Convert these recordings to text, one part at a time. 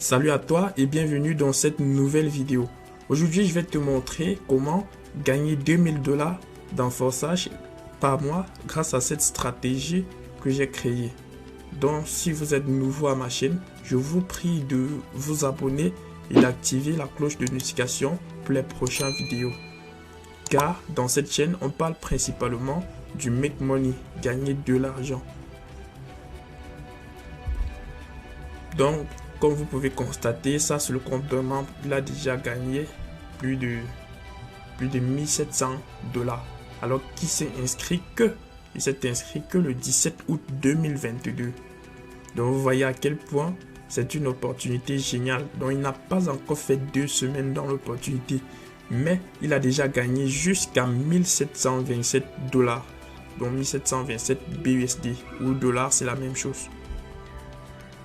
Salut à toi et bienvenue dans cette nouvelle vidéo. Aujourd'hui, je vais te montrer comment gagner 2000 $ dans Forsage par mois grâce à cette stratégie que j'ai créée. Donc, si vous êtes nouveau à ma chaîne, je vous prie de vous abonner et d'activer la cloche de notification pour les prochaines vidéos. Car dans cette chaîne, on parle principalement du make money, gagner de l'argent. Donc, comme vous pouvez constater, ça c'est le compte d'un membre, il a déjà gagné plus de 1700 $. Alors qu'il s'est inscrit que le 17 août 2022. Donc vous voyez à quel point c'est une opportunité géniale. Donc il n'a pas encore fait 2 semaines dans l'opportunité, mais il a déjà gagné jusqu'à 1727 $. Donc 1727 BUSD ou dollars, c'est la même chose.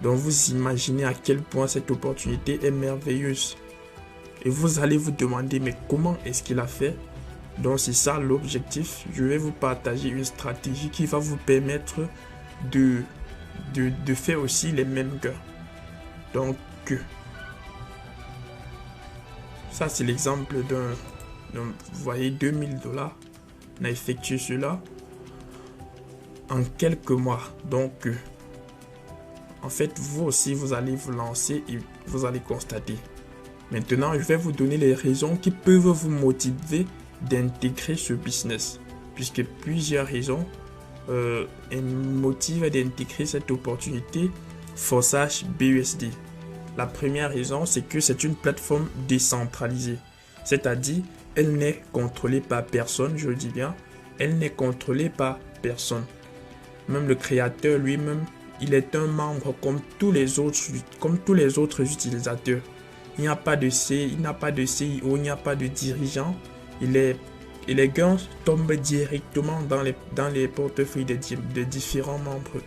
Donc vous imaginez à quel point cette opportunité est merveilleuse. Et vous allez vous demander, mais comment est-ce qu'il a fait? Donc c'est ça l'objectif. Je vais vous partager une stratégie qui va vous permettre de faire aussi les mêmes gains. Donc ça c'est l'exemple vous voyez 2000 $. On a effectué cela en quelques mois. Donc en fait, vous aussi, vous allez vous lancer et vous allez constater. Maintenant, je vais vous donner les raisons qui peuvent vous motiver d'intégrer ce business. Puisque plusieurs raisons motivent d'intégrer cette opportunité Forsage BUSD. La première raison, c'est que c'est une plateforme décentralisée. C'est-à-dire, elle n'est contrôlée par personne, je le dis bien. Elle n'est contrôlée par personne. Même le créateur lui-même, il est un membre comme tous les autres utilisateurs. Il n'y a pas de CIO, il n'y a pas de dirigeant. Et les gains tombent directement dans les portefeuilles des différents membres.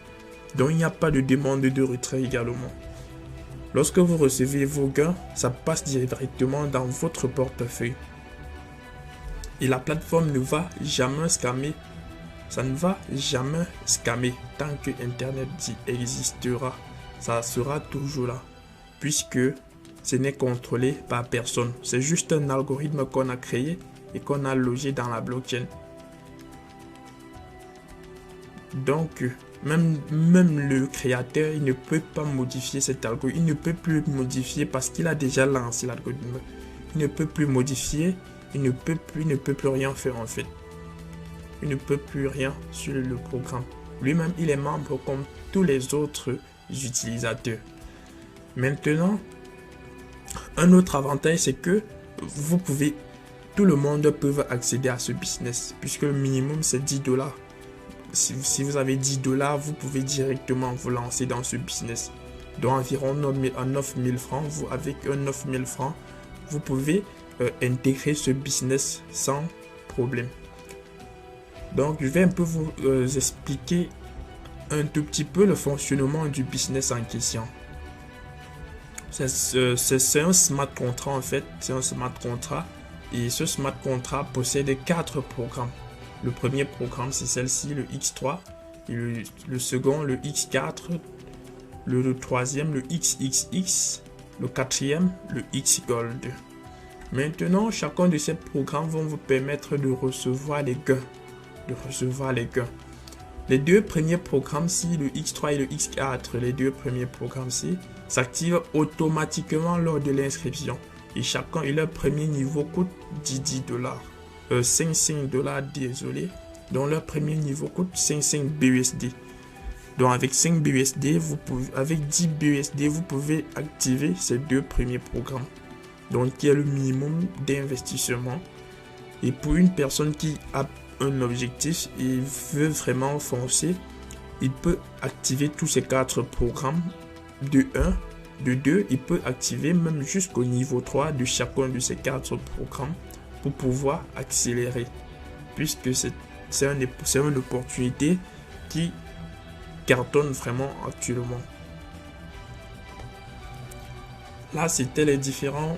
Donc il n'y a pas de demande de retrait également. Lorsque vous recevez vos gains, ça passe directement dans votre portefeuille. Et la plateforme ne va jamais scammer. Ça ne va jamais scammer tant que Internet existera. Ça sera toujours là. Puisque ce n'est contrôlé par personne. C'est juste un algorithme qu'on a créé et qu'on a logé dans la blockchain. Donc, même le créateur, il ne peut pas modifier cet algorithme. Il ne peut plus modifier parce qu'il a déjà lancé l'algorithme. Il ne peut plus modifier. Il ne peut plus rien faire en fait. Il ne peut plus rien sur le programme. Lui-même, il est membre comme tous les autres utilisateurs. Maintenant, un autre avantage, c'est que tout le monde peut accéder à ce business, puisque le minimum, c'est 10 $. Si vous avez 10 $, vous pouvez directement vous lancer dans ce business. Donc, environ 9 000 francs, avec 9 000 francs, vous pouvez intégrer ce business sans problème. Donc, je vais un peu vous expliquer un tout petit peu le fonctionnement du business en question. C'est un smart contract en fait. C'est un smart contract. Et ce smart contract possède 4 programmes. Le premier programme, c'est celle-ci, le X3. Et le second, le X4. Le troisième, le XXX. Le quatrième, le X Gold. Maintenant, chacun de ces programmes vont vous permettre de recevoir les gains. Les 2 premiers programmes-ci, le X3 et le X4, les 2 premiers programmes-ci, s'activent automatiquement lors de l'inscription. Et chacun et leur premier niveau coûte 10 $. 5 $, désolé. Donc leur premier niveau coûte 5 BUSD. Donc avec 5 BUSD, avec 10 BUSD, vous pouvez activer ces 2 premiers programmes. Donc qui est le minimum d'investissement. Et pour une personne qui a un objectif et veut vraiment foncer, il peut activer tous ces 4 programmes de 1, de 2, il peut activer même jusqu'au niveau 3 de chacun de ces 4 programmes pour pouvoir accélérer, puisque c'est une opportunité qui cartonne vraiment actuellement. Là, c'était les différents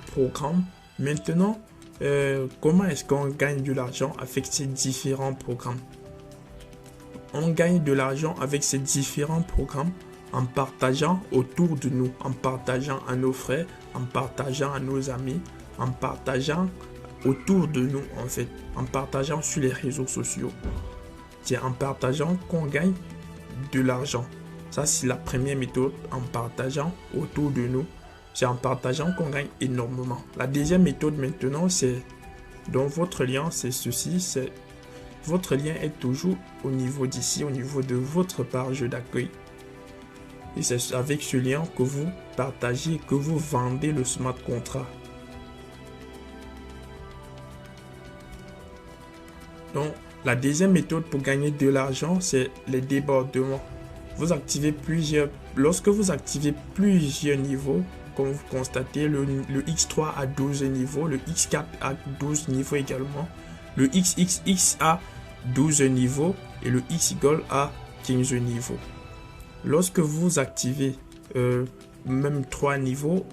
programmes. Maintenant, comment est-ce qu'on gagne de l'argent avec ces différents programmes? On gagne de l'argent avec ces différents programmes en partageant autour de nous, en partageant à nos frères, en partageant à nos amis, en partageant autour de nous en fait, en partageant sur les réseaux sociaux. C'est en partageant qu'on gagne de l'argent. Ça, c'est la première méthode, en partageant autour de nous. C'est en partageant qu'on gagne énormément. La deuxième méthode maintenant, c'est dans votre lien, c'est ceci, c'est votre lien est toujours au niveau d'ici, au niveau de votre page d'accueil. Et c'est avec ce lien que vous partagez, que vous vendez le smart contract. Donc, la deuxième méthode pour gagner de l'argent, c'est les débordements. Vous activez lorsque vous activez plusieurs niveaux, comme vous constatez, le X3 a 12 niveaux, le X4 a 12 niveaux également, le XXX a 12 niveaux et le XGold a 15 niveaux. Lorsque vous activez même 3 niveaux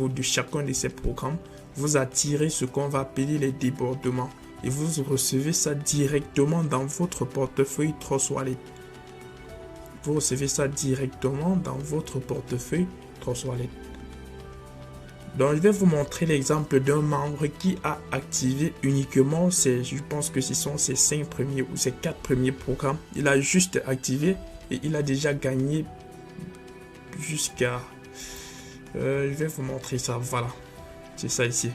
de chacun de ces programmes, vous attirez ce qu'on va appeler les débordements et vous recevez ça directement dans votre portefeuille Trustwallet. Vous recevez ça directement dans votre portefeuille Trustwallet. Donc, je vais vous montrer l'exemple d'un membre qui a activé uniquement je pense que ce sont ses 5 premiers ou ses 4 premiers programmes. Il a juste activé et il a déjà gagné jusqu'à... je vais vous montrer ça, voilà. C'est ça ici.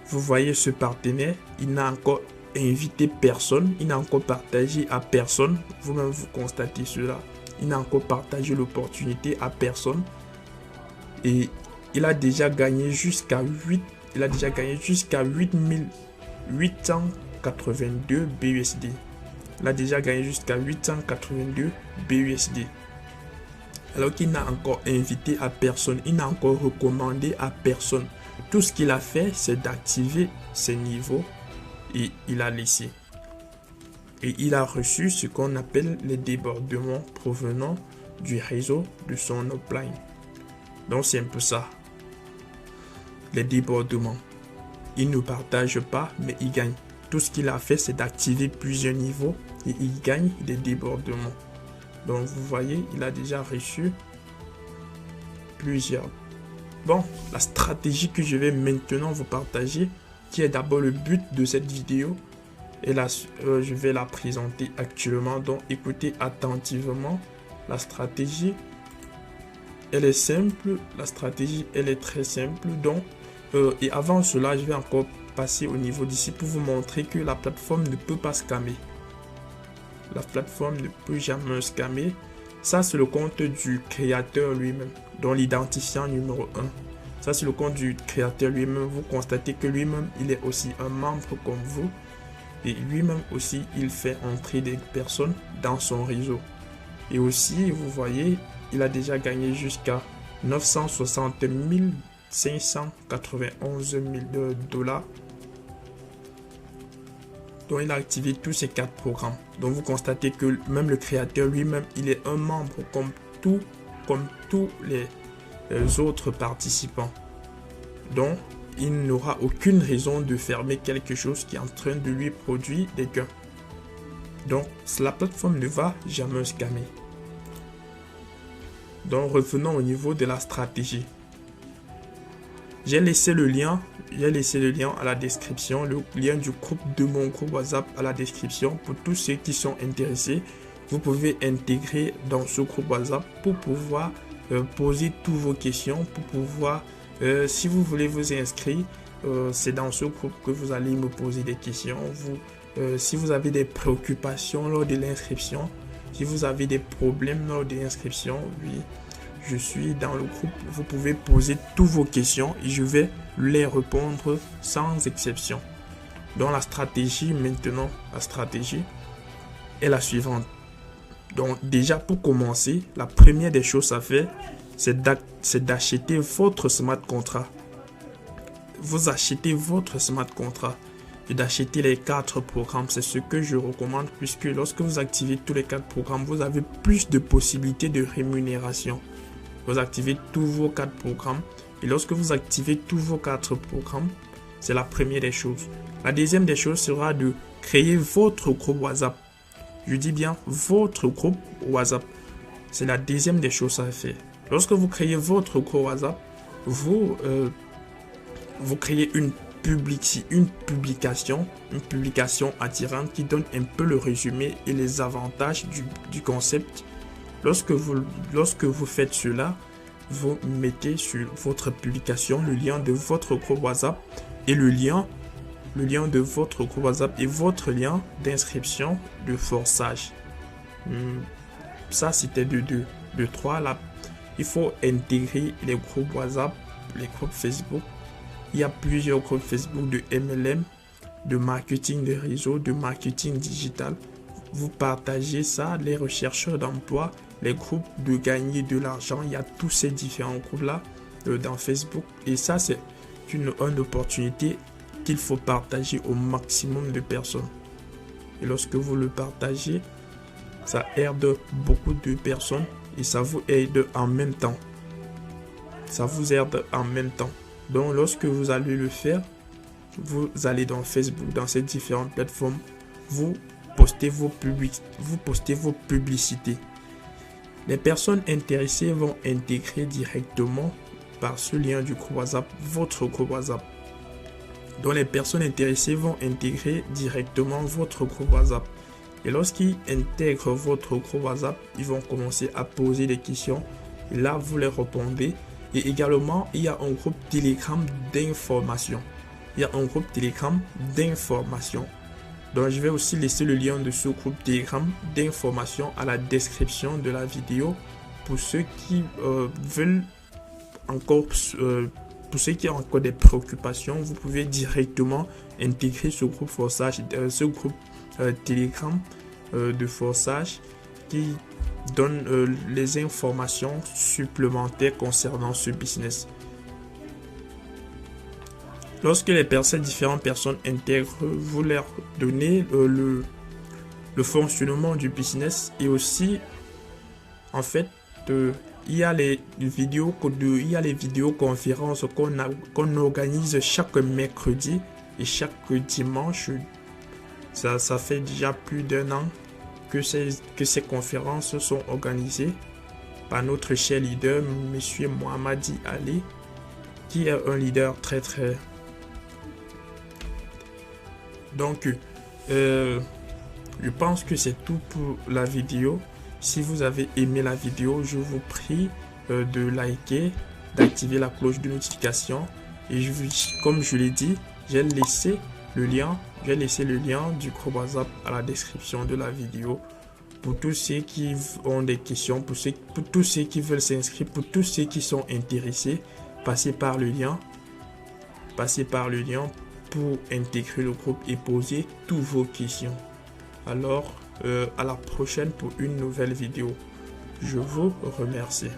Vous voyez ce partenaire, il n'a encore invité personne, il n'a encore partagé à personne. Vous-même, vous constatez cela. Il n'a encore partagé l'opportunité à personne. Et il a déjà gagné jusqu'à 8882 BUSD. Il a déjà gagné jusqu'à 882 BUSD. Alors qu'il n'a encore invité à personne, il n'a encore recommandé à personne. Tout ce qu'il a fait, c'est d'activer ses niveaux et il a laissé. Et il a reçu ce qu'on appelle les débordements provenant du réseau de son upline. Donc c'est un peu ça. Les débordements. Il ne partage pas, mais il gagne. Tout ce qu'il a fait, c'est d'activer plusieurs niveaux et il gagne des débordements. Donc vous voyez, il a déjà reçu plusieurs. Bon, la stratégie que je vais maintenant vous partager, qui est d'abord le but de cette vidéo, et là, je vais la présenter actuellement. Donc écoutez attentivement. La stratégie, elle est simple. La stratégie, elle est très simple. Donc, et avant cela, je vais encore passer au niveau d'ici pour vous montrer que la plateforme ne peut pas scammer. La plateforme ne peut jamais scammer. Ça, c'est le compte du créateur lui-même, dont l'identifiant numéro 1. Ça, c'est le compte du créateur lui-même. Vous constatez que lui-même, il est aussi un membre comme vous. Et lui-même aussi, il fait entrer des personnes dans son réseau. Et aussi, vous voyez, il a déjà gagné jusqu'à 960 591 $. Donc, il a activé tous ces 4 programmes. Donc, vous constatez que même le créateur lui-même, il est un membre comme tous les autres participants. Donc, il n'aura aucune raison de fermer quelque chose qui est en train de lui produire des gains. Donc, la plateforme ne va jamais scammer. Donc, revenons au niveau de la stratégie. J'ai laissé le lien à la description, le lien du groupe de mon groupe WhatsApp à la description pour tous ceux qui sont intéressés. Vous pouvez intégrer dans ce groupe WhatsApp pour pouvoir poser toutes vos questions, pour pouvoir, si vous voulez vous inscrire, c'est dans ce groupe que vous allez me poser des questions. Si vous avez des préoccupations lors de l'inscription, si vous avez des problèmes lors de l'inscription, oui, je suis dans le groupe. Vous pouvez poser toutes vos questions et je vais les répondre sans exception. Donc la stratégie maintenant, la stratégie est la suivante. Donc déjà pour commencer, la première des choses à faire, c'est d'acheter votre smart contract. Vous achetez votre smart contract et d'acheter les 4 programmes. C'est ce que je recommande puisque lorsque vous activez tous les 4 programmes, vous avez plus de possibilités de rémunération. Vous activez tous vos 4 programmes et lorsque vous activez tous vos 4 programmes, c'est la première des choses. La deuxième des choses sera de créer votre groupe WhatsApp. Je dis bien votre groupe WhatsApp. C'est la deuxième des choses à faire. Lorsque vous créez votre groupe WhatsApp, vous créez une publication attirante qui donne un peu le résumé et les avantages du concept. Lorsque vous faites cela, vous mettez sur votre publication le lien de votre groupe WhatsApp et le lien de votre groupe WhatsApp et votre lien d'inscription de forçage. Ça, c'était de 2. De 3, là, il faut intégrer les groupes WhatsApp, les groupes Facebook. Il y a plusieurs groupes Facebook de MLM, de marketing de réseau, de marketing digital. Vous partagez ça, les rechercheurs d'emploi, les groupes de gagner de l'argent. Il y a tous ces différents groupes-là dans Facebook. Et ça, c'est une opportunité qu'il faut partager au maximum de personnes. Et lorsque vous le partagez, ça aide beaucoup de personnes et ça vous aide en même temps. Ça vous aide en même temps. Donc, lorsque vous allez le faire, vous allez dans Facebook, dans ces différentes plateformes, vous postez vos publicités. Les personnes intéressées vont intégrer directement par ce lien du groupe WhatsApp votre groupe WhatsApp. Donc, les personnes intéressées vont intégrer directement votre groupe WhatsApp. Et lorsqu'ils intègrent votre groupe WhatsApp, ils vont commencer à poser des questions. Et là, vous les répondez. Et également, il y a un groupe Telegram d'information. Donc, je vais aussi laisser le lien de ce groupe Telegram d'information à la description de la vidéo. Pour ceux qui veulent encore... pour ceux qui ont encore des préoccupations, vous pouvez directement intégrer ce groupe forçage, Telegram de forçage qui donne les informations supplémentaires concernant ce business. Lorsque les différentes personnes intègrent, vous leur donnez le fonctionnement du business et aussi en fait il y a les vidéoconférences qu'on organise chaque mercredi et chaque dimanche. Ça fait déjà plus d'1 an que ces conférences sont organisées par notre cher leader, Monsieur Mohamadi Ali, qui est un leader très. Donc, je pense que c'est tout pour la vidéo. Si vous avez aimé la vidéo, je vous prie de liker, d'activer la cloche de notification. Et comme je l'ai dit, j'ai laissé le lien du groupe WhatsApp à la description de la vidéo. Pour tous ceux qui ont des questions, pour tous ceux qui veulent s'inscrire, pour tous ceux qui sont intéressés, passez par le lien pour intégrer le groupe et poser toutes vos questions. Alors, à la prochaine pour une nouvelle vidéo. Je vous remercie.